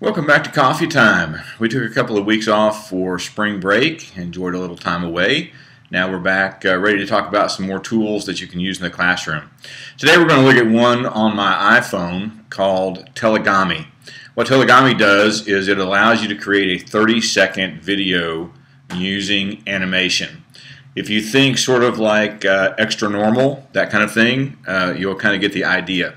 Welcome back to Coffee Time. We took a couple of weeks off for spring break, enjoyed a little time away. Now we're back ready to talk about some more tools that you can use in the classroom. Today we're going to look at one on my iPhone called Tellagami. What Tellagami does is it allows you to create a 30-second video using animation. If you think sort of like extra normal, that kind of thing, you'll kind of get the idea.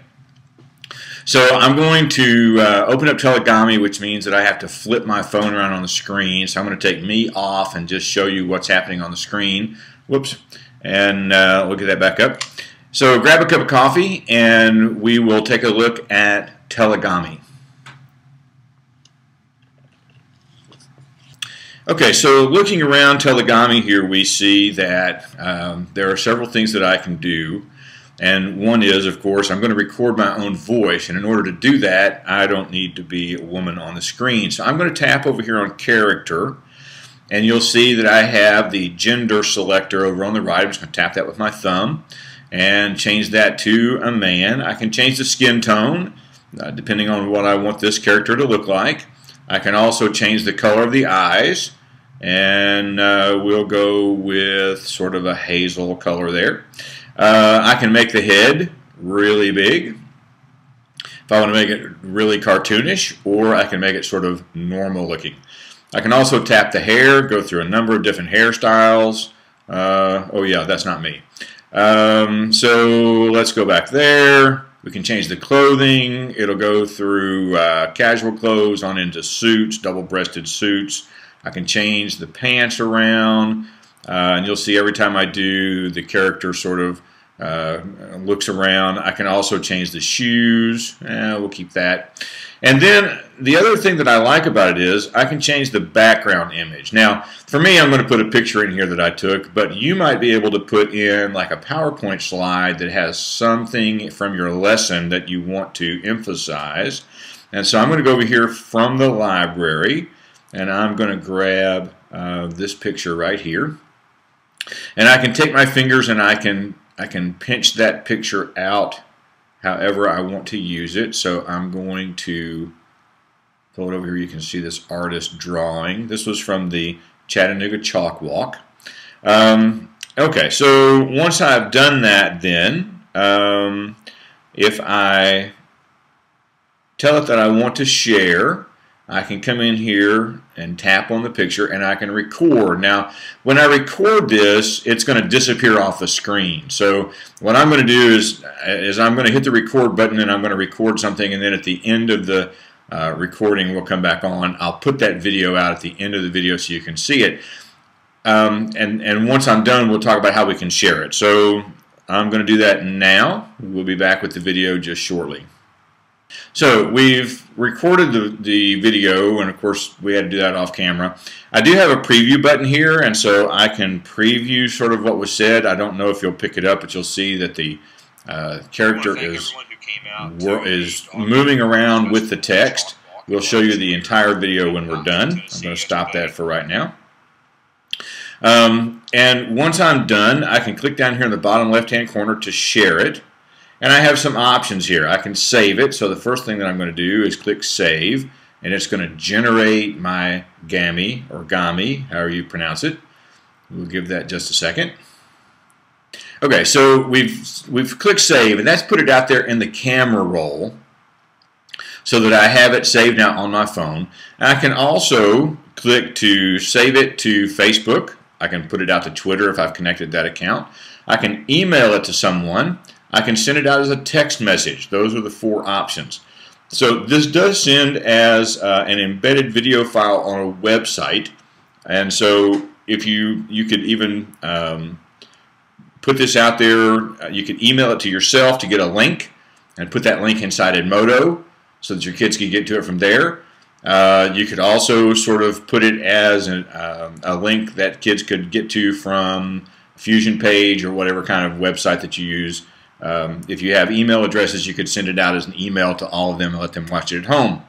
So I'm going to open up Tellagami, which means that I have to flip my phone around on the screen. So I'm going to take me off and just show you what's happening on the screen. Whoops. And we'll get that back up. So grab a cup of coffee and we will take a look at Tellagami. Okay, so looking around Tellagami here, we see that there are several things that I can do. And one is, of course, I'm going to record my own voice, and in order to do that, I don't need to be a woman on the screen. So I'm going to tap over here on character, and you'll see that I have the gender selector over on the right. I'm just going to tap that with my thumb and change that to a man. I can change the skin tone depending on what I want this character to look like. I can also change the color of the eyes, and we'll go with sort of a hazel color there. I can make the head really big if I want to make it really cartoonish, or I can make it sort of normal looking. I can also tap the hair, go through a number of different hairstyles. Oh yeah, that's not me. So let's go back there. We can change the clothing. It'll go through casual clothes on into suits, double-breasted suits. I can change the pants around. And you'll see every time I do, the character sort of looks around. I can also change the shoes. We'll keep that. And then the other thing that I like about it is I can change the background image. Now, for me, I'm going to put a picture in here that I took, but you might be able to put in like a PowerPoint slide that has something from your lesson that you want to emphasize. And so I'm going to go over here from the library, and I'm going to grab this picture right here. And I can take my fingers and I can pinch that picture out however I want to use it. So I'm going to pull it over here. You can see this artist drawing. This was from the Chattanooga Chalk Walk. Okay, so once I've done that, then if I tell it that I want to share, I can come in here and tap on the picture and I can record. Now, when I record this, it's going to disappear off the screen. So what I'm going to do is I'm going to hit the record button and I'm going to record something, and then at the end of the recording we'll come back on. I'll put that video out at the end of the video so you can see it. And once I'm done, we'll talk about how we can share it. So I'm going to do that now. We'll be back with the video just shortly. So we've recorded the video, and of course we had to do that off camera. I do have a preview button here, and so I can preview sort of what was said. I don't know if you'll pick it up, but you'll see that the character is moving around with the text. We'll show you the entire video when we're done. I'm going to stop that for right now. And once I'm done, I can click down here in the bottom left-hand corner to share it. And I have some options here. I can save it. So the first thing that I'm going to do is click Save, and it's going to generate my Gami, or Gami, however you pronounce it. We'll give that just a second. Okay, so we've clicked Save, and that's put it out there in the camera roll so that I have it saved now on my phone. And I can also click to save it to Facebook. I can put it out to Twitter if I've connected that account. I can email it to someone. I can send it out as a text message. Those are the four options. So this does send as an embedded video file on a website, and so if you could even put this out there, you could email it to yourself to get a link and put that link inside Edmodo so that your kids can get to it from there. You could also sort of put it as a link that kids could get to from a Fusion page or whatever kind of website that you use. If you have email addresses, you could send it out as an email to all of them and let them watch it at home.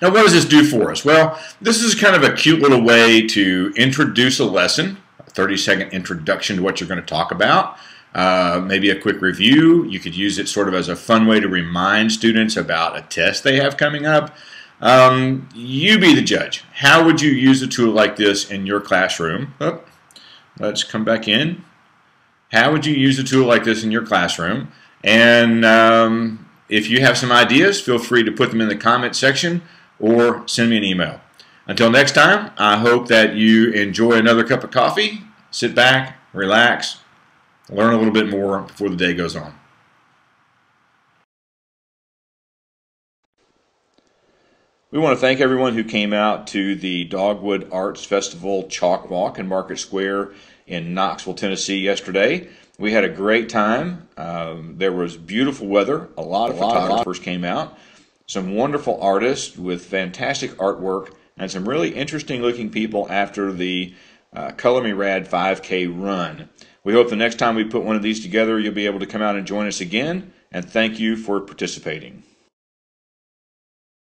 Now, what does this do for us? Well, this is kind of a cute little way to introduce a lesson, a 30-second introduction to what you're going to talk about. Maybe a quick review. You could use it sort of as a fun way to remind students about a test they have coming up. You be the judge. How would you use a tool like this in your classroom? Oh, let's come back in. How would you use a tool like this in your classroom? And if you have some ideas, feel free to put them in the comment section or send me an email. Until next time, I hope that you enjoy another cup of coffee, sit back, relax, learn a little bit more before the day goes on. We want to thank everyone who came out to the Dogwood Arts Festival Chalk Walk in Market Square in Knoxville, Tennessee yesterday. We had a great time. There was beautiful weather. A lot of photographers came out. Some wonderful artists with fantastic artwork and some really interesting looking people after the Color Me Rad 5K run. We hope the next time we put one of these together, you'll be able to come out and join us again. And thank you for participating.